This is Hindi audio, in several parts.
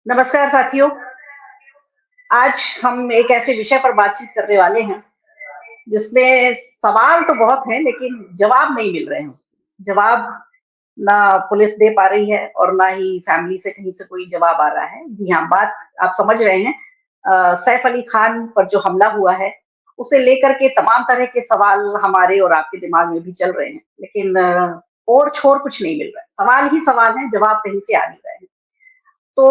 नमस्कार साथियों। आज हम एक ऐसे विषय पर बातचीत करने वाले हैं, जिसमें सवाल तो बहुत हैं, लेकिन जवाब नहीं मिल रहे हैं उसके। जवाब ना पुलिस दे पा रही है और ना ही फैमिली से कहीं से कोई जवाब आ रहा है। जी हाँ, बात आप समझ रहे हैं। सैफ अली खान पर जो हमला हुआ है, उसे लेकर के तमाम तरह के सवाल हमारे और आपके दिमाग में भी चल रहे हैं, लेकिन ओर-छोर कुछ नहीं मिल रहा है। सवाल ही सवाल हैं, जवाब कहीं से आ नहीं रहे हैं। तो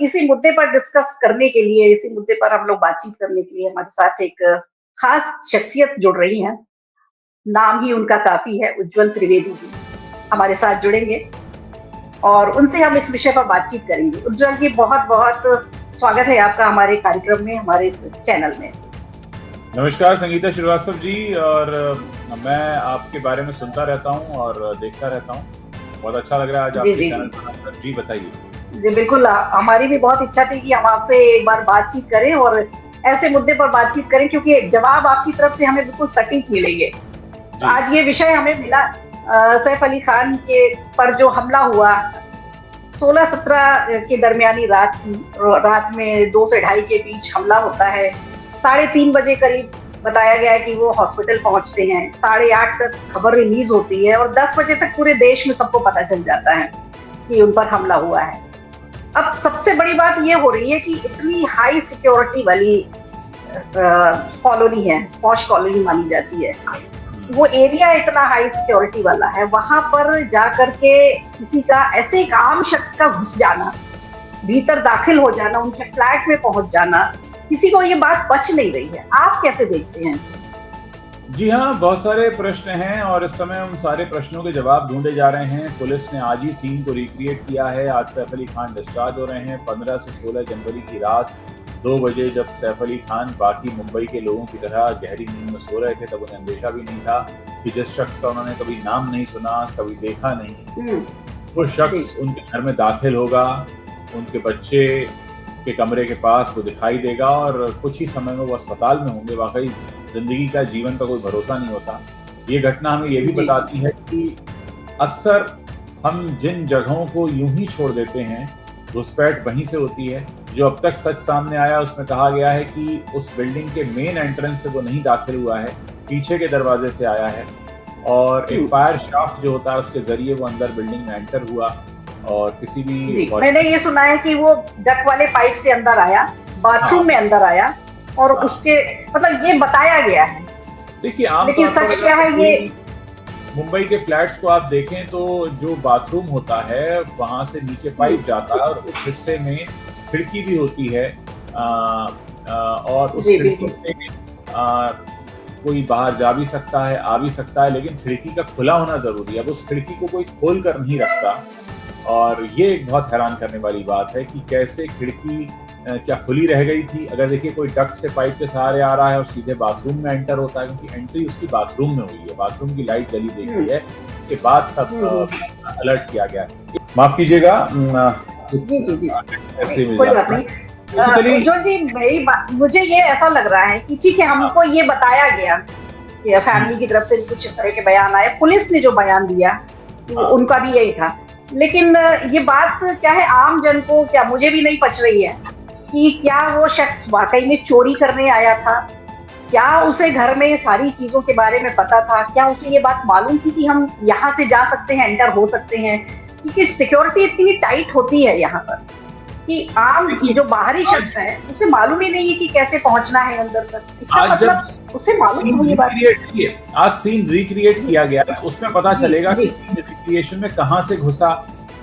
इसी मुद्दे पर डिस्कस करने के लिए, इसी मुद्दे पर हम लोग बातचीत करने के लिए हमारे साथ एक खास शख्सियत जुड़ रही हैं। नाम ही उनका काफ़ी है, उज्ज्वल त्रिवेदी जी हमारे साथ जुड़ेंगे और उनसे हम इस विषय पर बातचीत करेंगे। उज्ज्वल जी, बहुत-बहुत स्वागत है आपका हमारे कार्यक्रम में, हमारे इस चैनल में। नमस्कार संगीता श्रीवास्तव जी। और मैं आपके बारे में सुनता रहता हूँ और देखता रहता हूँ। बहुत अच्छा लग रहा है आज जी, आपके जी, चैनल जी। पर आकर। जी बताइए। जी, बिल्कुल हमारी भी बहुत इच्छा थी कि हम आपसे एक बार बातचीत करें और ऐसे मुद्दे पर बातचीत करें, क्योंकि जवाब आपकी तरफ से हमें बिल्कुल सटीक मिलेंगे। तो जी आज ये विषय हमें मिला सैफ अली खान के पर जो हमला हुआ 16-17 के दरमियानी रात की। रात में 2 से ढाई के बीच हमला होता है। 3:30 बजे करीब बताया गया है कि वो हॉस्पिटल पहुंचते हैं। 8:30 तक खबर रिलीज होती है और 10 बजे तक पूरे देश में सबको पता चल जाता है कि उन पर हमला हुआ है। अब सबसे बड़ी बात ये हो रही है कि इतनी हाई सिक्योरिटी वाली कॉलोनी है, पॉश कॉलोनी मानी जाती है। वो एरिया इतना हाई सिक्योरिटी वाला है, वहां पर जाकर के किसी का, ऐसे एक आम शख्स का घुस जाना, भीतर दाखिल हो जाना, उनके फ्लैट में पहुंच जाना, किसी को ये बात पच नहीं रही है। आप कैसे देखते हैं इसे? जी हाँ, बहुत सारे प्रश्न हैं और इस समय उन सारे प्रश्नों के जवाब ढूंढे जा रहे हैं। पुलिस ने आज ही सीन को रिक्रिएट किया है। आज सैफ अली खान डिस्चार्ज हो रहे हैं। 15 से 16 जनवरी की रात 2 बजे जब सैफ अली खान बाकी मुंबई के लोगों की तरह गहरी नींद में सो रहे थे, तब उन्हें अंदेशा भी नहीं था कि जिस शख्स का उन्होंने कभी नाम नहीं सुना, कभी देखा नहीं, हम्म। वो जी। शख्स उनके घर में दाखिल होगा, उनके बच्चे के कमरे के पास वो दिखाई देगा और कुछ ही समय में वो अस्पताल में होंगे। वाकई जिंदगी का, जीवन का कोई भरोसा नहीं होता। ये घटना हमें ये भी जी। बताती है कि अक्सर हम जिन जगहों को यूं ही छोड़ देते हैं, घुसपैठ वहीं से होती है। जो अब तक सच सामने आया उसमें कहा गया है कि उस बिल्डिंग के मेन एंट्रेंस से वो नहीं दाखिल हुआ है, पीछे के दरवाजे से आया है और एक हम्म। फायर शाफ्ट जो होता है उसके जरिए वो अंदर बिल्डिंग में एंटर हुआ और किसी भी जी, मैंने ये सुना है कि वो डक वाले पाइप से अंदर आया, हाँ बाथरूम में अंदर आया और हाँ। उसके, मतलब ये बताया गया है, देखिए, लेकिन आमतौर पर सच क्या अगर है ये? कोई मुंबई के फ्लैट्स को आप देखें तो जो बाथरूम होता है वहां से नीचे हम्म। पाइप जाता है और उस हिस्से में खिड़की भी होती है। और उस जी, खिड़की बिल्कुल। से आ, कोई बाहर जा भी सकता है, आ भी सकता है, लेकिन खिड़की का खुला होना जरूरी है। अब उस खिड़की को कोई खोल कर नहीं रखता और ये एक बहुत हैरान करने वाली बात है कि कैसे खिड़की क्या खुली रह गई थी। अगर देखिए कोई डक्ट से पाइप के सहारे आ रहा है और सीधे बाथरूम में एंटर होता है, क्योंकि एंट्री उसकी बाथरूम में हुई है, बाथरूम की लाइट जली देखी हम्म। है, इसके बाद सब हम्म। अलर्ट किया गया है। माफ कीजिएगा, जी, जी, जी। इसलिए नहीं, मिल कोई बात जाता है नहीं। बेसिकली। उज्ज्वल जी, मेरी बात, मुझे ये ऐसा लग रहा है कि ठीक है, हमको ये बताया गया कि फैमिली की तरफ से कुछ इस तरह के बयान आए, पुलिस ने जो बयान दिया हाँ उनका भी यही था। लेकिन ये बात क्या है, आम जन को, क्या मुझे भी नहीं पच रही है कि क्या वो शख्स वाकई में चोरी करने आया था? क्या उसे घर में सारी चीजों के बारे में पता था? क्या उसे ये बात मालूम थी कि हम यहाँ से जा सकते हैं, एंटर हो सकते हैं? क्योंकि सिक्योरिटी इतनी टाइट होती है यहाँ पर कि आम देखिए, जो बाहरी आज शख्स है, उसे मालूम ही नहीं है कि कैसे पहुंचना है अंदर तक। इसका आज जब मतलब उसे मालूम सीन हो ये बात। रिक्रिएट किए आज सीन रिक्रिएट जी, किया गया तो उसमें पता जी, चलेगा जी। कि सीन रिक्रिएशन में कहां से घुसा।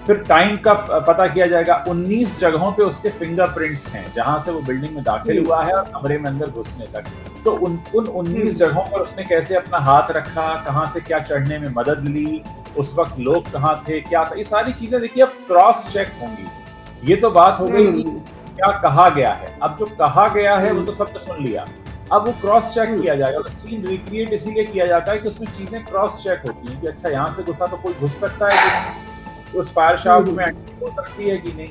फिर टाइम का पता किया जाएगा। 19 जगहों पे उसके फिंगरप्रिंट्स हैं जहां से वो बिल्डिंग में दाखिल हुँ, हुआ है और कमरे में अंदर घुसने तक। तो उन 19 हुँ, जगहों पर उसने कैसे अपना हाथ रखा, कहां से क्या चढ़ने में मदद ली, उस वक्त लोग कहाँ थे, क्या था, ये सारी चीजें देखिए अब क्रॉस चेक होंगी। ये तो बात हो हुँ, गई कि हुँ, क्या कहा गया है। अब जो कहा गया है वो हुँ, तो सबने सुन लिया। अब वो क्रॉस चेक हुँ, किया जाएगा। तो सीन रिक्रिएट इसीलिए किया जाता है कि उसमें चीजें क्रॉस चेक होती हैं कि अच्छा यहाँ से घुसा तो कोई घुस सकता है कि नहीं, उस फायर हुँ, शाफ्ट में हुँ, एंट्री हो सकती है कि नहीं,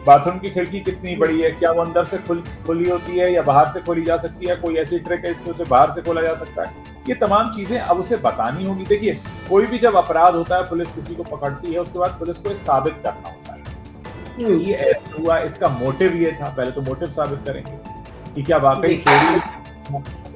बाथरूम की खिड़की कितनी हुँ, बड़ी है, क्या वो अंदर से खुली होती है या बाहर से खोली जा सकती है, कोई ऐसी ट्रिक है इससे उसे बाहर से खोला जा सकता है। ये तमाम चीजें अब उसे बतानी होगी। देखिए, कोई भी जब अपराध होता है, पुलिस किसी को पकड़ती है, उसके बाद पुलिस को ये साबित करना होता है हुँ। ये ऐसे हुआ, इसका मोटिव ये था, पहले तो मोटिव साबित करेंगे कि क्या वाक़ई जी। चोरी।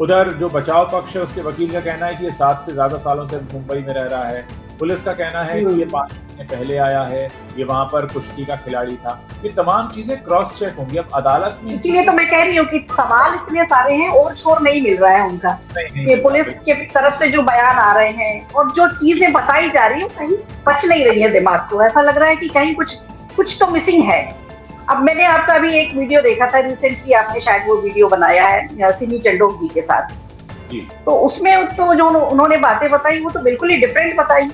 उधर जो बचाव पक्ष है उसके वकील का कहना है कि ये 7 से ज़्यादा सालों से मुंबई में रह रहा है। पुलिस का कहना है कि ये हुँ। 5 महीने पहले आया है, ये वहाँ पर कुश्ती का खिलाड़ी था। ये तमाम चीज़ें क्रॉस चेक होंगी। अब अदालत में इन इसीलिए तो चीज़ों मैं कह रही हूँ कि सवाल इतने सारे हैं और छोर नहीं मिल रहा है उनका, नहीं कि मिल रहा, पुलिस के तरफ से जो बयान आ रहे हैं और जो चीज़ें बताई जा रही हैं, कहीं पच नहीं रही है दिमाग को। ऐसा लग रहा है कि कहीं कुछ कुछ तो मिसिंग है। अब मैंने आपका अभी एक वीडियो देखा था रिसेंटली, आपने शायद वो वीडियो बनाया है सिमी चंडोक जी के साथ। जी। तो उसमें तो जो उन्होंने बातें बताई वो तो बिल्कुल ही डिफरेंट बताई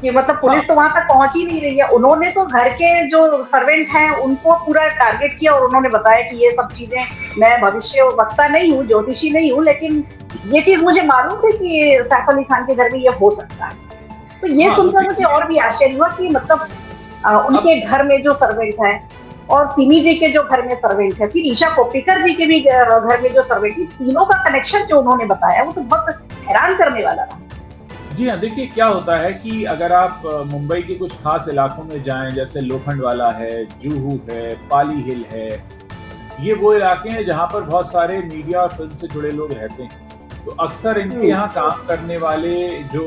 कि मतलब हाँ, पुलिस तो वहां तक पहुंच ही नहीं रही है। उन्होंने तो घर के जो सर्वेंट हैं उनको पूरा टारगेट किया और उन्होंने बताया कि ये सब चीजें, मैं भविष्य वक्ता नहीं हूँ, ज्योतिषी नहीं हूँ, लेकिन ये चीज मुझे मालूम थी कि सैफ अली खान के घर में ये हो सकता है। तो ये हाँ, तो सुनकर मुझे और भी आश्चर्य हुआ कि मतलब अब उनके घर में जो सर्वेंट है और सिमी जी के जो घर में सर्वेंट है, फिर ईशा कोप्पिकर जी के भी घर में जो सर्वेंट है, तीनों का कनेक्शन जो उन्होंने बताया वो तो बहुत हैरान करने वाला था। जी हाँ, देखिए क्या होता है कि अगर आप मुंबई के कुछ खास इलाकों में जाएँ, जैसे लोखंडवाला है, जुहू है, पाली हिल है, ये वो इलाके हैं जहाँ पर बहुत सारे मीडिया और फ़िल्म से जुड़े लोग रहते हैं। तो अक्सर इनके यहाँ काम करने वाले जो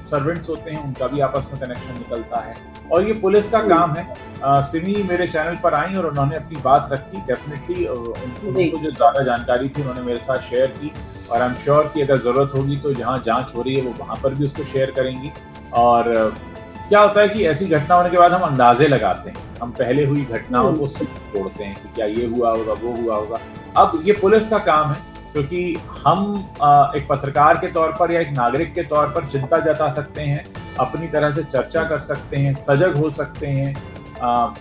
सर्वेंट्स होते हैं, उनका भी आपस में कनेक्शन निकलता है और ये पुलिस का काम है। सिमी मेरे चैनल पर आईं और उन्होंने अपनी बात रखी। डेफ़िनिटली उनको जो ज़्यादा जानकारी थी उन्होंने मेरे साथ शेयर की और आई एम श्योर कि अगर ज़रूरत होगी तो जहाँ जाँच हो रही है वो वहाँ पर भी उसको शेयर करेंगी। और क्या होता है कि ऐसी घटना होने के बाद हम अंदाज़े लगाते हैं। हम पहले हुई घटनाओं को सिर्फ जोड़ते हैं कि क्या ये हुआ होगा, वो हुआ होगा। अब ये पुलिस का काम है, क्योंकि हम एक पत्रकार के तौर पर या एक नागरिक के तौर पर चिंता जता सकते हैं, अपनी तरह से चर्चा कर सकते हैं, सजग हो सकते हैं,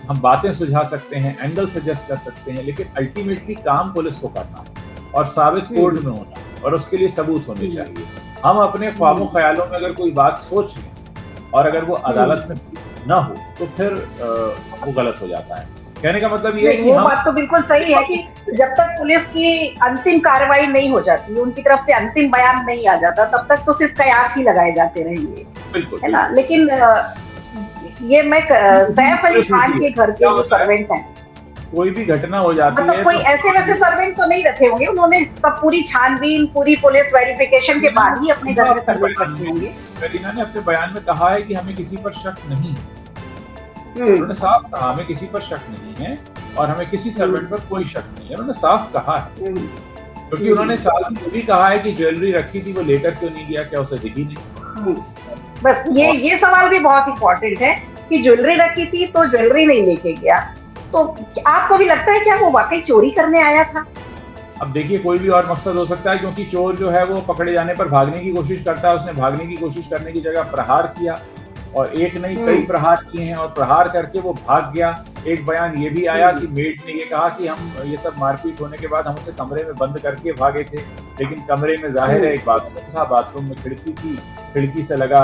हम बातें सुझा सकते हैं, एंगल सजेस्ट कर सकते हैं, लेकिन अल्टीमेटली काम पुलिस को करना है और साबित कोर्ट में होना है और उसके लिए सबूत होने चाहिए। हम अपने ख्वाबों ख्यालों में अगर कोई बात सोच लें और अगर वो अदालत में ना हो तो फिर वो गलत हो जाता है। कहने का मतलब ये है कि वो बात तो बिल्कुल सही है कि जब तक पुलिस की अंतिम कार्रवाई नहीं हो जाती, उनकी तरफ से अंतिम बयान नहीं आ जाता, तब तक तो सिर्फ कयास ही लगाए जाते रहेंगे, बिल्कुल, है ना? लेकिन ये मैं सैफ अली खान के घर के जो सर्वेंट हैं, कोई भी घटना हो जाती है मतलब कोई ऐसे वैसे सर्वेंट तो नहीं रखे होंगे, उन्होंने तब पूरी छानबीन, पूरी पुलिस वेरिफिकेशन के बाद ही अपने घर में सर्वेंट रखे होंगे। करीना ने अपने बयान में कहा है कि हमें किसी पर शक नहीं है। उन्होंने साफ कहा हमें किसी पर शक नहीं है और हमें किसी सर्वेंट पर कोई शक नहीं है। उन्होंने साफ कहा है, क्योंकि उन्होंने साथ ही ये भी कहा है कि ज्वेलरी रखी थी, वो लेकर क्यों नहीं गया, क्या उसे दिखी नहीं? बस ये सवाल भी बहुत इम्पोर्टेंट है कि ज्वेलरी रखी थी तो ज्वेलरी नहीं लेके गया, तो आपको भी लगता है क्या वो वाकई चोरी करने आया था? अब देखिए कोई भी और मकसद हो सकता है, क्योंकि चोर जो है वो पकड़े जाने पर भागने की कोशिश करता है। उसने भागने की कोशिश करने की जगह प्रहार किया और एक नहीं कई प्रहार किए हैं और प्रहार करके वो भाग गया। एक बयान ये भी आया कि मेड ने ये कहा कि हम ये सब मारपीट होने के बाद हम उसे कमरे में बंद करके भागे थे, लेकिन कमरे में जाहिर है एक बाथरूम था, बाथरूम में खिड़की थी, खिड़की से लगा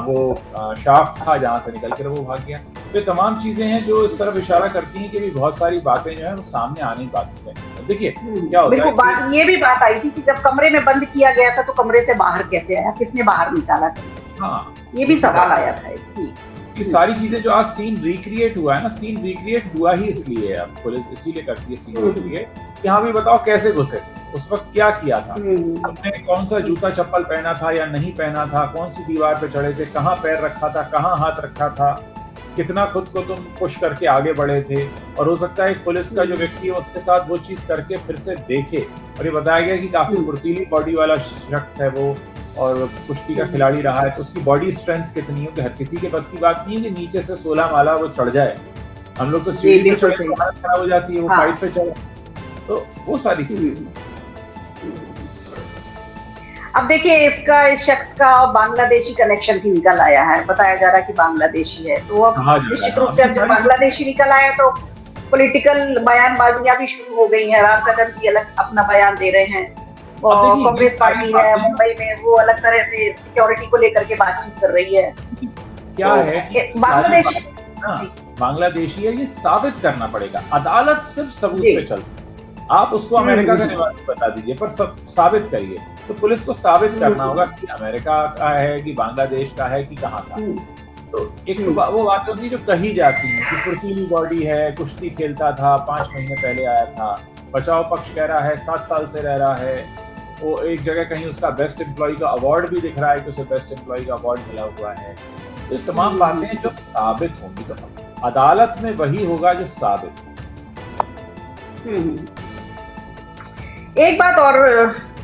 वो शाफ्ट था जहाँ से निकल कर वो भाग गया। तो तमाम चीजें हैं जो इस तरफ इशारा करती हैं कि भी बहुत सारी बातें जो है वो सामने आने की बात है। देखिए क्या होता है बात ये भी बात आई थी कि जब कमरे में बंद किया गया था तो कमरे से बाहर कैसे आया, किसने बाहर निकाला? हाँ, ये भी सवाल आया था। ये सारी चीजें जो आज सीन रिक्रिएट हुआ है ना, सीन रिक्रिएट हुआ ही इसलिए है, अब पुलिस इसीलिए करती है सीन रिक्रिएट कि हाँ भी बताओ कैसे घुसे, उस वक्त क्या किया था, हमने कौन सा जूता चप्पल पहना था या नहीं पहना था, कौन सी दीवार पे चढ़े थे, कहाँ पैर रखा था, कहाँ हाथ रखा था, कितना खुद को तुम पुश करके आगे बढ़े थे। और हो सकता है एक पुलिस का जो व्यक्ति है उसके साथ वो चीज करके फिर से देखे। और ये बताया गया कि काफी फुर्तीली बॉडी वाला शख्स है वो और कुश्ती का खिलाड़ी रहा है, तो उसकी बॉडी स्ट्रेंथ कितनी है कि हर किसी के बस की बात नहीं है कि नीचे से 16 माला वो चढ़ जाए। हम लोग तो सीढ़ी पे चढ़े तो हालत खराब हो जाती है, वो पाइप पे चढ़े, तो वो सारी चीजें। अब देखिए इस शख्स का बांग्लादेशी कनेक्शन भी निकल आया है, बताया जा रहा है कि बांग्लादेशी है, तो अब निश्चित रूप से जब बांग्लादेशी निकल आया तो पॉलिटिकल बयानबाजियां भी शुरू हो गई हैं। राम कदम जी अलग अपना बयान दे रहे हैं, कांग्रेस पार्टी है मुंबई में वो अलग तरह से सिक्योरिटी को लेकर के बातचीत कर रही है। क्या है कि बांग्लादेशी है, ये साबित करना पड़ेगा, अदालत सिर्फ सबूत पे चलती है। आप उसको अमेरिका का निवासी बता दीजिए पर साबित करिए, तो पुलिस को साबित करना होगा कि अमेरिका का है कि बांग्लादेश का है कि कहाँ का। तो एक तो वो बातें होती है जो कही जाती हैं कि फुर्तीली बॉडी है, कुश्ती खेलता था, 5 महीने पहले आया था, बचाव पक्ष कह रहा है 7 साल से रह रहा है, वो एक जगह कहीं उसका बेस्ट एम्प्लॉय का अवार्ड भी दिख रहा है कि उसे बेस्ट एम्प्लॉय का अवार्ड मिला हुआ है। तो ये तमाम बातें जो साबित होंगी, तो अदालत में वही होगा जो साबित हो। एक बात और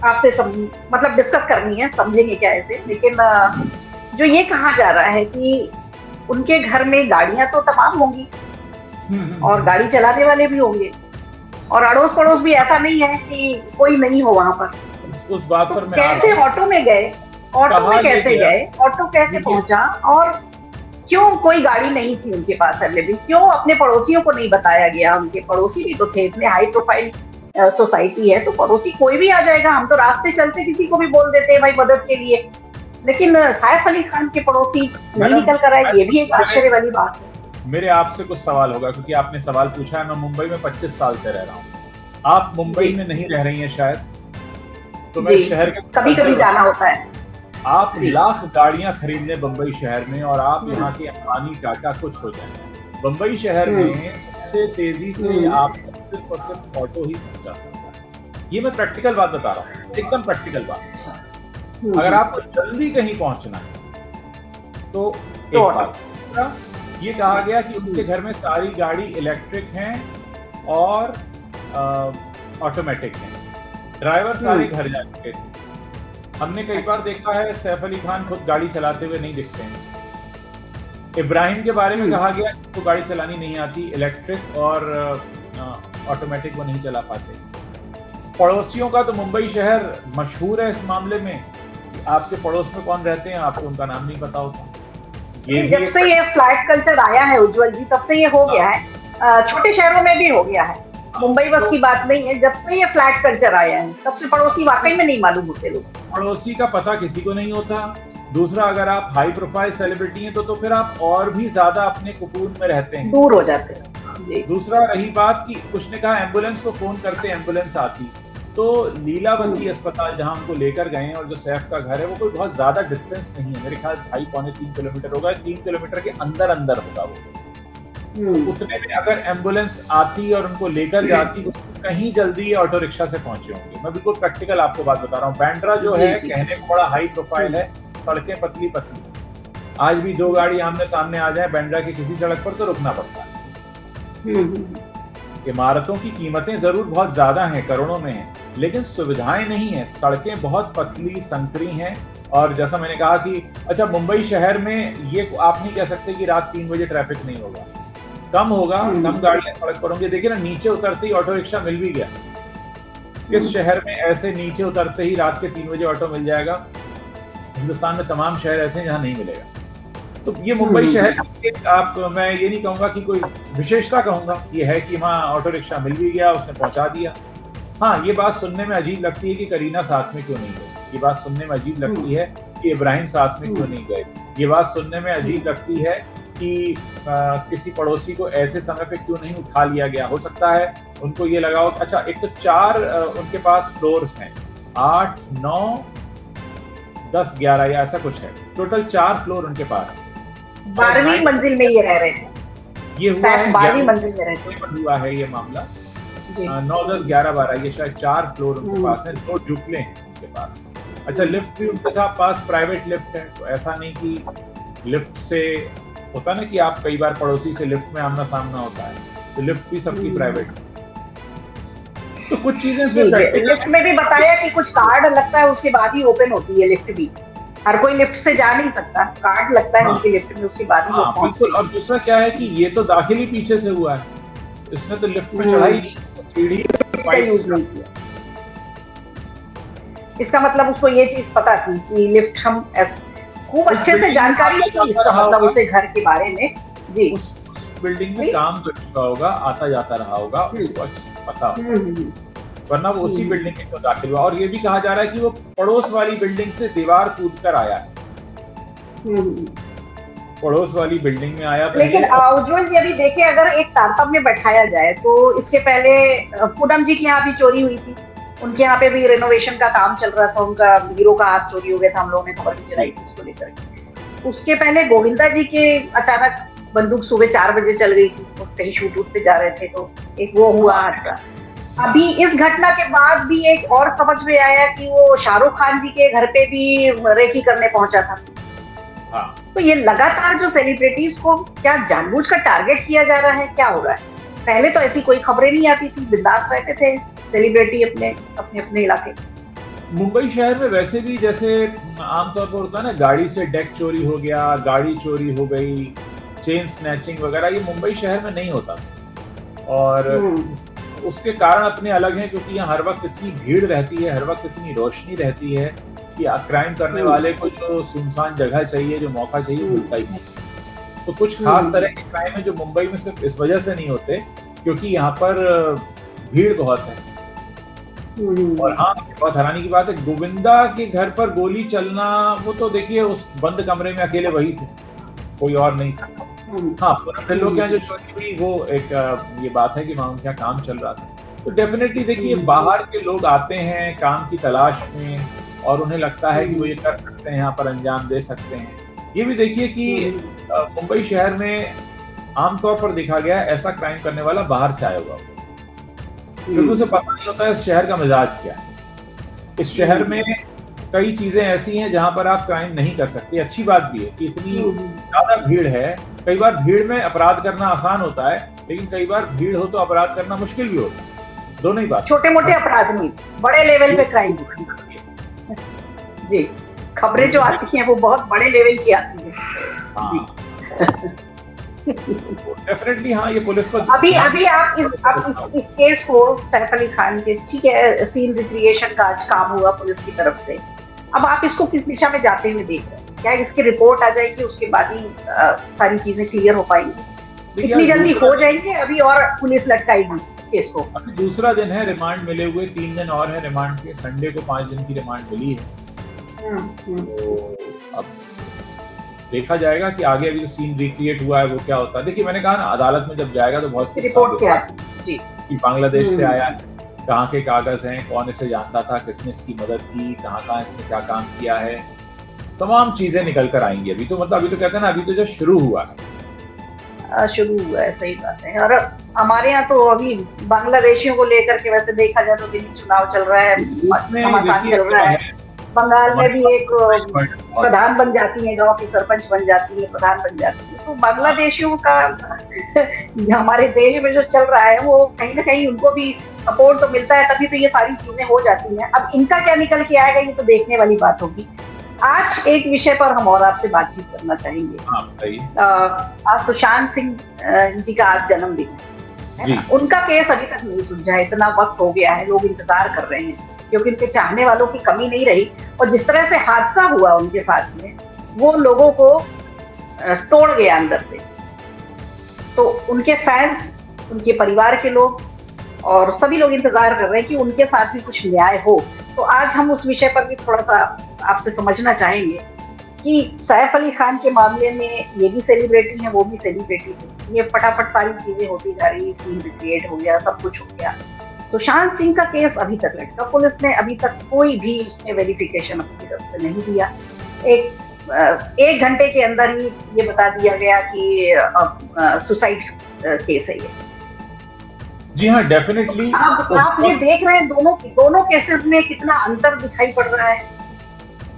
आपसे मतलब डिस्कस करनी है, समझेंगे क्या ऐसे, लेकिन जो ये कहा जा रहा है कि उनके घर में गाड़ियां तो तमाम होंगी और गाड़ी चलाने वाले भी होंगे और अड़ोस पड़ोस भी ऐसा नहीं है कि कोई नहीं हो वहां पर। उस बात पर मैं कैसे ऑटो में गए, ऑटो में कैसे गए, ऑटो कैसे पहुंचा, और क्यों कोई गाड़ी नहीं थी उनके पास अवेलेबल, क्यों अपने पड़ोसियों को नहीं बताया गया? उनके पड़ोसी भी तो थे, इतने हाई प्रोफाइल सोसाइटी है तो पड़ोसी कोई भी आ जाएगा, हम तो रास्ते चलते किसी को भी बोल देते हैं भाई मदद के लिए, लेकिन सैफ अली खान के पड़ोसी नहीं निकल कर आए, ये भी एक आश्चर्य वाली बात है। मेरे आपसे कुछ सवाल होगा क्योंकि आपने सवाल पूछा है। मैं मुंबई में 25 साल से रह रहा हूँ, आप मुंबई में नहीं रह रही हैं शायद, तो मैं शहर के कभी कभी जाना होता है। आप लाख गाड़ियां खरीदने बम्बई शहर में और आप यहाँ के अंबानी टाटा कुछ हो जाए, बम्बई शहर में सबसे तेजी से आप सिर्फ और सिर्फ ऑटो ही पहुंचा सकता है। ये मैं प्रैक्टिकल बात बता रहा हूँ, एकदम प्रैक्टिकल बात। अगर आपको जल्दी कहीं पहुंचना है तो एक बात, ये कहा गया कि उनके घर में सारी गाड़ी इलेक्ट्रिक हैं और ऑटोमेटिक हैं, ड्राइवर सारे घर जा चुके थे। हमने कई बार देखा है सैफ अली खान खुद गाड़ी चलाते हुए नहीं दिखते हैं। इब्राहिम के बारे में कहा गया कि वो गाड़ी चलानी नहीं आती, इलेक्ट्रिक और ऑटोमेटिक वो नहीं चला पाते। पड़ोसियों का तो मुंबई शहर मशहूर है इस मामले में, आपके पड़ोस में कौन रहते हैं आपको उनका नाम नहीं पता होता। जब से ये फ्लैट कल्चर आया है उज्जवल जी, तब से ये हो गया है, छोटे शहरों में भी हो गया है, मुंबई बस की बात नहीं है। जब से ये फ्लैट कल्चर आया है तब से पड़ोसी वाकई में नहीं मालूम होते लोग, पड़ोसी का पता किसी को नहीं होता। दूसरा, अगर आप हाई प्रोफाइल सेलिब्रिटी हैं तो फिर आप और भी ज्यादा अपने कुकून में रहते हैं, दूर हो जाते हैं। दूसरा रही बात कि उसने कहा एम्बुलेंस को फोन करते एम्बुलेंस आती, तो लीलावती अस्पताल जहां हमको लेकर गए हैं और जो सैफ का घर है वो कोई बहुत ज्यादा डिस्टेंस नहीं है, मेरे ख्याल 2.5-3 किलोमीटर होगा, 3 किलोमीटर के अंदर अंदर होगा वो। उतने में अगर एम्बुलेंस आती और उनको लेकर जाती, उसको कहीं जल्दी ऑटो रिक्शा से पहुंचे होंगे। मैं बिल्कुल प्रैक्टिकल आपको बात बता रहा हूँ। बांद्रा जो है कहने को बड़ा हाई प्रोफाइल है, सड़कें पतली पतली, आज भी 2 गाड़ी आमने सामने आ जाए बांद्रा की किसी सड़क पर तो रुकना पड़ता है। इमारतों की कीमतें जरूर बहुत ज्यादा हैं, करोड़ों में हैं, लेकिन सुविधाएं नहीं है, सड़कें बहुत पतली संकरी हैं। और जैसा मैंने कहा कि अच्छा मुंबई शहर में ये आप नहीं कह सकते कि रात 3 बजे ट्रैफिक नहीं होगा, कम होगा, कम गाड़ियां सड़क पर होंगी। देखिए ना, नीचे उतरते ही ऑटो रिक्शा मिल भी गया। किस शहर में ऐसे नीचे उतरते ही रात के 3 बजे ऑटो मिल जाएगा? हिंदुस्तान में तमाम शहर ऐसे हैं जहां नहीं मिलेगा। तो ये मुंबई शहर आप, मैं ये नहीं कहूंगा कि कोई विशेषता कहूंगा, ये है कि वहाँ ऑटो रिक्शा मिल भी गया, उसने पहुंचा दिया। हाँ, ये बात सुनने में अजीब लगती है कि करीना साथ में क्यों नहीं गई, ये बात सुनने में अजीब लगती है कि इब्राहिम साथ में क्यों नहीं गए, ये बात सुनने में अजीब लगती है कि किसी पड़ोसी को ऐसे समय पे क्यों नहीं उठा लिया गया। हो सकता है उनको ये लगा हो, अच्छा एक तो 4 उनके पास फ्लोर्स हैं, 8, 9, 10, 11 या ऐसा कुछ है, टोटल 4 फ्लोर उनके पास। 12वीं मंजिल में ये रह रहे थे, ये हुआ है 12वीं मंजिल में रहते हुआ है ये मामला। 9, 10, 11, 12 ये शायद 4 फ्लोर उनके पास है, 2 ड्यूप्ले हैं उनके पास। अच्छा, लिफ्ट भी उनके साथ पास प्राइवेट लिफ्ट है, तो ऐसा नहीं कि लिफ्ट से होता ना कि आप कई बार पड़ोसी से लिफ्ट में आमना सामना होता है, तो लिफ्ट भी सबकी प्राइवेट है। तो कुछ चीजें लिफ्ट में भी बताया कि कुछ कार्ड लगता है उसके बाद ही ओपन होती है लिफ्ट भी, हर कोई लिफ्ट से जा नहीं सकता, कार्ड लगता है उनकी लिफ्ट में, उसके बाद ही बिल्कुल। और दूसरा क्या है कि ये तो दाखिल ही पीछे से हुआ है, इसने तो लिफ्ट में चढ़ाई नहीं, सीढ़ी यूज नहीं किया। इसका मतलब उसको ये चीज पता थी कि लिफ्ट हम खूब अच्छे से जानकारी थी इसका मतलब उसके घर के बारे में। जी, उस बिल्डिंग में काम कर चुका होगा, आता जाता रहा होगा, उसको अच्छे से पता होगा, वरना वो उसी बिल्डिंग में दाखिल हुआ। और ये भी कहा जा रहा है कि वो पड़ोस वाली बिल्डिंग से दीवार कूद कर आया है, पड़ोस वाली बिल्डिंग में आया। लेकिन उज्जवल जी अभी देखिए, अगर एक तारतम्य बैठाया जाए तो इसके पहले पूनम जी के यहाँ भी चोरी हुई थी, उनके यहाँ पे भी रेनोवेशन का काम चल रहा था, उनका हीरो का हाथ चोरी हो गया था, हम लोगों ने खबर भी चलाई थी इसको लेकर। उसके पहले गोविंदा जी के अचानक बंदूक सुबह 4 बजे चल गई थी, वो कहीं शूट उट पे जा रहे थे तो एक वो हुआ हादसा। अभी इस घटना के बाद भी एक और समझ में आया कि वो शाहरुख खान जी के घर पे भी रेकी करने पहुंचा था। हाँ। तो ये लगातार जो सेलिब्रिटीज को क्या जानबूझकर टारगेट किया जा रहा है, क्या हो रहा है? पहले तो ऐसी कोई खबरें नहीं आती थी, बिंदास रहते थे सेलिब्रिटी अपने अपने अपने इलाके। मुंबई शहर में वैसे भी जैसे आमतौर पर होता है ना, गाड़ी से डेक चोरी हो गया, गाड़ी चोरी हो गई, चेन स्नैचिंग वगैरह, ये मुंबई शहर में नहीं होता। और उसके कारण अपने अलग हैं, क्योंकि यहाँ हर वक्त इतनी भीड़ रहती है, हर वक्त इतनी रोशनी रहती है कि क्राइम करने वाले को जो सुनसान जगह चाहिए, जो मौका चाहिए, मिलता ही नहीं। तो कुछ खास तरह के क्राइम है जो मुंबई में सिर्फ इस वजह से नहीं होते क्योंकि यहाँ पर भीड़ बहुत है। और हाँ, बहुत हैरानी की बात है, गोविंदा के घर पर गोली चलना, वो तो देखिए उस बंद कमरे में अकेले वही थे, कोई और नहीं था। हाँ, पूनम ढिल्लों के यहाँ जो चोरी हुई वो एक ये बात है कि वहाँ उनके यहाँ काम चल रहा था। तो डेफिनेटली देखिए, बाहर के लोग आते हैं काम की तलाश में और उन्हें लगता है कि वो ये कर सकते हैं, यहाँ पर अंजाम दे सकते हैं। ये भी देखिए कि मुंबई शहर में आमतौर पर देखा गया ऐसा क्राइम करने वाला बाहर से आया हुआ, क्योंकि उसे पता नहीं होता है इस शहर का मिजाज क्या है। इस शहर में कई चीजें ऐसी हैं जहां पर आप क्राइम नहीं कर सकते। अच्छी बात भी है कि इतनी ज्यादा भीड़ है। कई बार भीड़ में अपराध करना आसान होता है, लेकिन कई बार भीड़ हो तो अपराध करना मुश्किल भी होता है। दोनों ही बात, छोटे मोटे अपराध नहीं, बड़े लेवल पे क्राइम जी। खबरें जो आती हैं वो बहुत बड़े लेवल की आती हैं। डेफिनेटली हाँ, ये पुलिस को अभी आप इस केस को सैफ अली खान के, ठीक है, सीन रिक्रिएशन का आज काम हुआ पुलिस की तरफ से। अब आप इसको किस दिशा में जाते हुए देख रहे हैं? क्या इसकी रिपोर्ट आ जाएगी, उसके बाद ही सारी चीजें क्लियर हो पाएंगी? इतनी जल्दी हो जाएंगे अभी और पुलिस लटकाएगी केस को? अभी दूसरा दिन है रिमांड मिले हुए, 3 दिन और है रिमांड के। संडे को 5 दिन की रिमांड मिली है। तो अब देखा जाएगा कि आगे अभी जो सीन रिक्रिएट हुआ है वो क्या होता है। देखिए, मैंने कहा ना, अदालत में जब जाएगा तो बहुत रिपोर्ट क्या है जी, कि बांग्लादेश से आया, कहाँ के कागज हैं, कौन इसे जानता था, किसने इसकी मदद की, कहाँ इसने क्या काम किया है, तमाम चीजें निकल कर आएंगी। अभी तो मतलब अभी तो कहते हैं ना, अभी तो जो शुरू हुआ है, सही बात है। और हमारे यहाँ तो अभी बांग्लादेशियों को लेकर के वैसे देखा जाए तो दिल्ली चुनाव चल रहा है, घमासान चल रहा है। बंगाल में भी एक प्रधान बन जाती है, गांव की सरपंच बन जाती है, प्रधान बन जाती है। तो बांग्लादेशियों का हमारे देश में जो चल रहा है वो कहीं ना कहीं उनको भी सपोर्ट तो मिलता है, तभी तो ये सारी चीजें हो जाती हैं। अब इनका क्या निकल के आएगा ये तो देखने वाली बात होगी। आज एक विषय पर हम और आपसे बातचीत करना चाहेंगे। आज सुशांत सिंह जी का आज जन्मदिन है। उनका केस अभी तक नहीं सुलझा है, इतना वक्त हो गया है, लोग इंतजार कर रहे हैं क्योंकि उनके चाहने वालों की कमी नहीं रही। और जिस तरह से हादसा हुआ उनके साथ में, वो लोगों को तोड़ गया अंदर से। तो उनके फैंस, उनके परिवार के लोग और सभी लोग इंतजार कर रहे हैं कि उनके साथ भी कुछ न्याय हो। तो आज हम उस विषय पर भी थोड़ा सा आपसे समझना चाहेंगे कि सैफ अली खान के मामले में ये भी सेलिब्रिटी है, वो भी सेलिब्रिटी है, ये फटाफट सारी चीजें होती जा रही, सीन रिक्रिएट हो गया, सब कुछ हो गया। सुशांत सिंह का केस अभी तक लटका, पुलिस ने अभी तक कोई भी इसमें वेरिफिकेशन अपनी तरफ से नहीं दिया। एक घंटे के अंदर ही ये बता दिया गया कि सुसाइड केस है ये। जी हाँ, डेफिनेटली। आप ये देख रहे हैं दोनों केसेस में कितना अंतर दिखाई पड़ रहा है।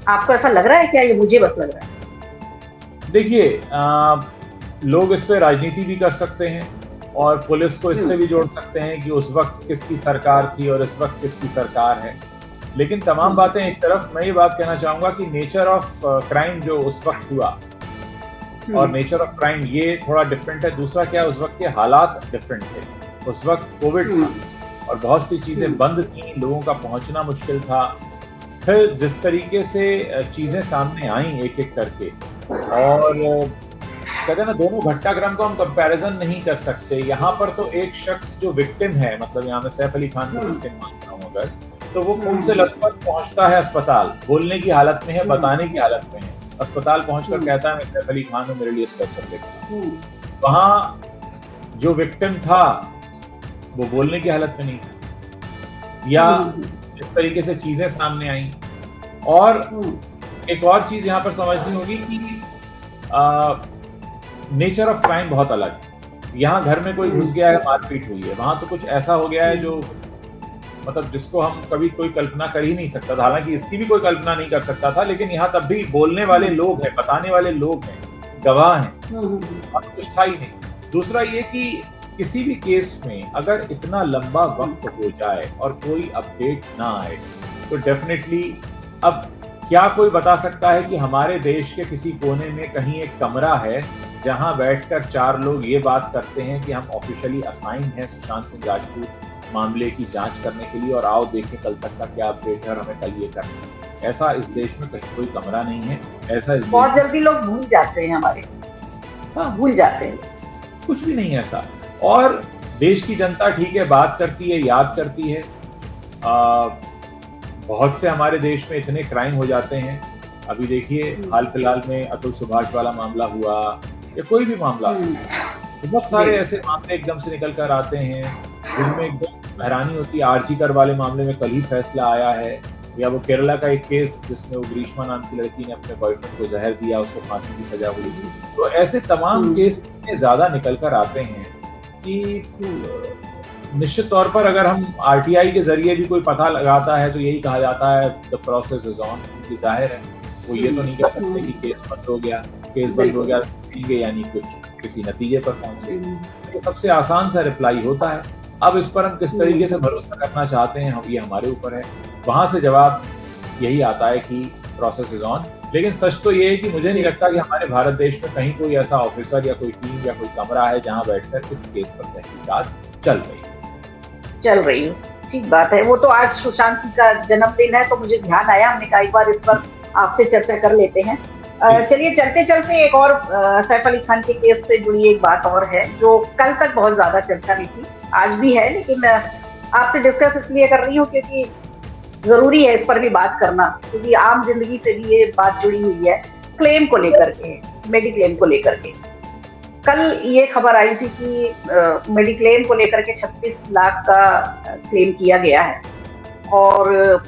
आपको ऐसा लग रहा है क्या, ये मुझे बस लग रहा है? देखिए, लोग इस पे राजनीति भी कर सकते हैं और पुलिस को इससे भी जोड़ सकते हैं कि उस वक्त किसकी सरकार थी और इस वक्त किसकी सरकार है। लेकिन तमाम बातें एक तरफ, मैं ये बात कहना चाहूंगा कि नेचर ऑफ क्राइम जो उस वक्त हुआ और नेचर ऑफ क्राइम ये थोड़ा डिफरेंट है। दूसरा क्या, उस वक्त के हालात डिफरेंट थे। उस वक्त कोविड था और बहुत सी चीजें बंद थी, लोगों का पहुंचना मुश्किल था। फिर जिस तरीके से चीजें सामने आई एक एक करके, और कहते हैं ना, दोनों घटनाक्रम को हम कंपैरिजन नहीं कर सकते। यहाँ पर तो एक शख्स जो विक्टिम है, मतलब यहाँ मैं सैफ अली खान को विक्टिम मानता हूँ अगर, तो वो खून से लथपथ पहुंचता है अस्पताल, बोलने की हालत में है, बताने की हालत में है। अस्पताल पहुंचकर कहता है मैं सैफ अली खान हूँ, मेरे लिए स्ट्रेचर लेकर। वहाँ जो विक्टिम था वो बोलने की हालत में नहीं था, या इस तरीके से चीजें सामने आई। और एक और चीज यहाँ पर समझनी होगी कि नेचर ऑफ क्राइम बहुत अलग है। यहाँ घर में कोई घुस गया है, मारपीट हुई है, वहां तो कुछ ऐसा हो गया है जो मतलब जिसको हम कभी कोई कल्पना कर ही नहीं सकता था। हालांकि इसकी भी कोई कल्पना नहीं कर सकता था, लेकिन यहाँ तब भी बोलने वाले लोग हैं, बताने वाले लोग हैं, गवाह हैं, अब कुछ था ही नहीं। दूसरा ये कि किसी भी केस में अगर इतना लंबा वक्त हो जाए और कोई अपडेट ना आए तो डेफिनेटली अब क्या कोई बता सकता है कि हमारे देश के किसी कोने में कहीं एक कमरा है जहां बैठकर 4 लोग ये बात करते हैं कि हम ऑफिशियली असाइन हैं सुशांत सिंह राजपूत मामले की जांच करने के लिए और आओ देखें कल तक का क्या अपडेट है और हमें कल ये करना है। ऐसा इस देश में कहीं कोई कमरा नहीं है। ऐसा इस बहुत जल्दी लोग भूल जाते हैं हमारे, भूल जाते हैं, कुछ भी नहीं है ऐसा। और देश की जनता ठीक है बात करती है, याद करती है। बहुत से हमारे देश में इतने क्राइम हो जाते हैं। अभी देखिए हाल फिलहाल में अतुल सुभाष वाला मामला हुआ या कोई भी मामला, बहुत सारे ऐसे मामले एकदम से निकल कर आते हैं जिनमें एकदम हैरानी होती है। आरजी कर वाले मामले में कल ही फैसला आया है, या वो केरला का एक केस जिसमें वो ग्रीष्मा नाम की लड़की ने अपने बॉयफ्रेंड को जहर दिया, उसको फांसी की सजा हुई। तो ऐसे तमाम केस इतने ज्यादा निकल कर आते हैं कि निश्चित तौर पर अगर हम आरटीआई के जरिए भी कोई पता लगाता है तो यही कहा जाता है द प्रोसेस इज ऑन। क्योंकि जाहिर है वो ये तो नहीं कह सकते कि केस बंद हो गया, यानी कुछ किसी नतीजे पर पहुंच गए। तो सबसे आसान सा रिप्लाई होता है। अब इस पर हम किस तरीके से भरोसा करना चाहते हैं ये हमारे ऊपर है। वहां से जवाब यही आता है कि प्रोसेस इज ऑन। लेकिन सच तो ये है कि मुझे नहीं लगता कि हमारे भारत देश में कहीं कोई ऐसा ऑफिसर या कोई टीम या कोई कमरा है जहां बैठकर इस केस पर तहकीकात चल रही है। ठीक बात है। वो तो आज सुशांत सिंह का जन्मदिन है तो मुझे ध्यान आया, हमने कई बार इस पर आपसे चर्चा कर लेते हैं। चलिए चलते चलते एक और सैफ अली खान के केस से जुड़ी एक बात और है जो कल तक बहुत ज्यादा चर्चा में थी, आज भी है, लेकिन आपसे डिस्कस इसलिए कर रही हूँ क्योंकि जरूरी है इस पर भी बात करना, क्योंकि आम जिंदगी से भी ये बात जुड़ी हुई है। क्लेम को लेकर के, मेडिक्लेम को लेकर के कल ये खबर आई थी कि मेडिक्लेम को लेकर के 36 लाख का क्लेम किया गया है। और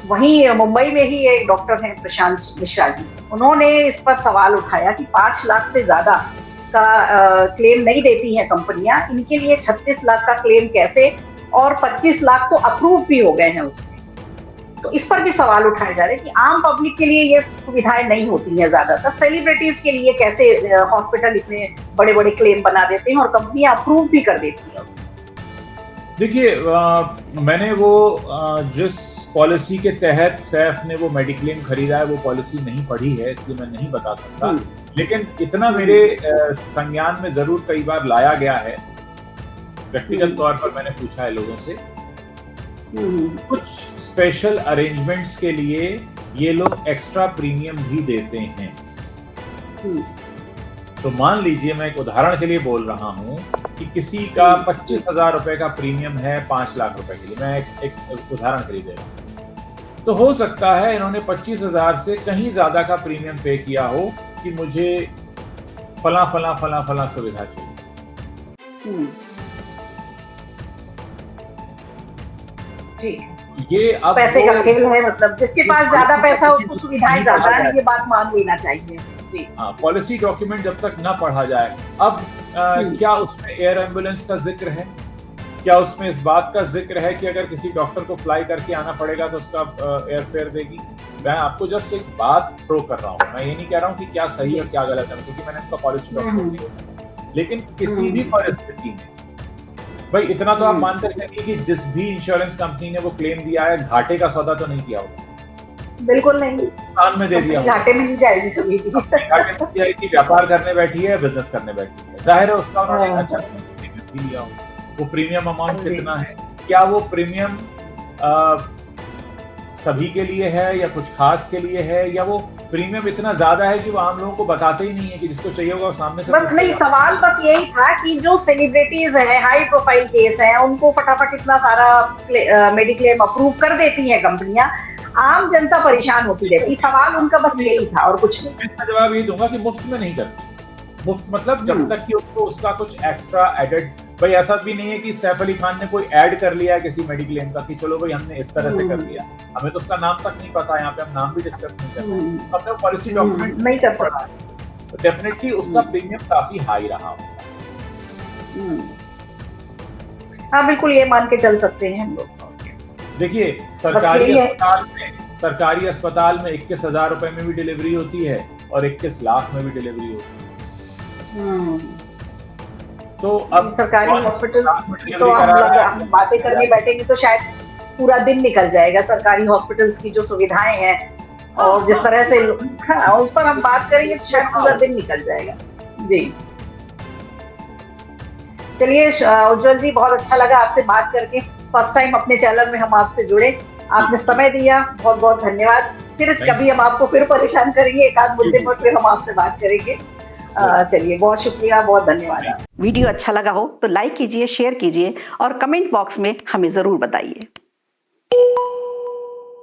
वहीं मुंबई में ही एक डॉक्टर हैं प्रशांत मिश्रा जी, उन्होंने इस पर सवाल उठाया कि 5 लाख से ज्यादा का क्लेम नहीं देती हैं कंपनियां, इनके लिए 36 लाख का क्लेम कैसे, और 25 लाख तो अप्रूव भी हो गए हैं उसमें। तो इस पर भी सवाल उठाए जा रहे हैं कि आम पब्लिक के लिए ये सुविधाएं नहीं होती हैं, ज्यादातर सेलिब्रिटीज के लिए कैसे हॉस्पिटल इतने बड़े बड़े क्लेम बना देते हैं और कंपनियां अप्रूव भी कर देती हैं उसमें। देखिए मैंने वो जिस पॉलिसी के तहत सैफ ने वो मेडिक्लेम खरीदा है वो पॉलिसी नहीं पढ़ी है, इसलिए मैं नहीं बता सकता। लेकिन इतना मेरे संज्ञान में जरूर कई बार लाया गया है, व्यक्तिगत तौर पर मैंने पूछा है लोगों से, कुछ स्पेशल अरेंजमेंट्स के लिए ये लोग एक्स्ट्रा प्रीमियम भी देते हैं। तो मान लीजिए मैं एक उदाहरण के लिए बोल रहा हूं कि किसी का 25,000 रुपए का प्रीमियम है 5 लाख रुपए के लिए, मैं एक उदाहरण के लिए दे रहा हूं। तो हो सकता है इन्होंने 25,000 से कहीं ज्यादा का प्रीमियम पे किया हो कि मुझे फला फला फला फला सुविधा चाहिए। ये अब पैसे का खेल है, मतलब जिसके पास ज्यादा पैसा उसको सुविधाएं ज्यादा है, ये बात मान लेना चाहिए। जी हाँ, पॉलिसी डॉक्यूमेंट जब तक ना पढ़ा जाए। अब क्या उसमें एयर एम्बुलेंस का जिक्र है, क्या उसमें इस बात का जिक्र है कि अगर किसी डॉक्टर को फ्लाई करके आना पड़ेगा तो उसका एयर फेयर देगी? मैं आपको जस्ट एक बात थ्रो कर रहा हूँ, मैं ये नहीं कह रहा हूँ कि क्या सही और क्या गलत है, क्योंकि मैंने उसका पॉलिसी डॉक्यूमेंट नहीं होता। लेकिन किसी भी परिस्थिति में भाई इतना तो आप मानकर चलिए कि जिस भी इंश्योरेंस कंपनी ने वो क्लेम दिया है घाटे का सौदा तो नहीं किया होगा। बिल्कुल नहीं, नुकसान में दे दिया, घाटे में नहीं जाएगी कभी भी। घाटे में जाएगी, व्यापार करने बैठी है, बिजनेस करने बैठी है, जाहिर है उसका उन्होंने अच्छा प्रीमियम लिया हो। वो प्रीमियम अमाउंट कितना है, क्या वो प्रीमियम सभी के लिए है या कुछ खास के लिए है, या वो प्रीमियम इतना ज्यादा है कि वो आम लोगों को बताते ही नहीं है कि जिसको चाहिए होगा वो सामने से बस नहीं। सवाल बस यही था कि जो सेलिब्रिटीज हैं, हाई प्रोफाइल केस हैं, उनको फटाफट इतना सारा मेडिक्लेम अप्रूव कर देती हैं कंपनियां, आम जनता परेशान होती रहती। सवाल उनका बस यही था और कुछ नहीं। इसका जवाब ये दूंगा कि मुफ्त में नहीं करती। मुफ्त मतलब जब तक कि उनको उसका कुछ एक्स्ट्रा एडेड, भाई ऐसा भी नहीं है कि सैफ अली खान ने कोई ऐड कर लिया है किसी मेडिक्लेम का कि चलो भाई हमने इस तरह से कर लिया, हमें तो उसका नाम तक नहीं पता, यहाँ पे हम नाम भी डिस्कस नहीं कर रहे, अपने पॉलिसी डॉक्यूमेंट नहीं कर पड़ा। तो डेफिनेटली उसका प्रीमियम काफी हाई रहा होगा। हाँ बिल्कुल, ये मान के चल सकते हैं हम लोग। देखिए सरकारी अस्पताल में 21,000 रुपए में भी डिलीवरी होती है और 21 लाख में भी डिलीवरी होती है। तो अब सरकारी हॉस्पिटल तो हम बातें करने बैठेंगे तो शायद पूरा दिन निकल जाएगा। सरकारी हॉस्पिटल्स की जो सुविधाएं हैं और जिस तरह से उस पर हम बात करेंगे तो शायद पूरा दिन निकल जाएगा। जी चलिए उज्जवल जी, बहुत अच्छा लगा आपसे बात करके। फर्स्ट टाइम अपने चैनल में हम आपसे जुड़े, आपने समय दिया, बहुत बहुत धन्यवाद। फिर कभी हम आपको फिर परेशान करेंगे एक आध मुद्दे पर, फिर हम आपसे बात करेंगे। चलिए, बहुत शुक्रिया, बहुत धन्यवाद। वीडियो अच्छा लगा हो तो लाइक कीजिए, शेयर कीजिए और कमेंट बॉक्स में हमें जरूर बताइए।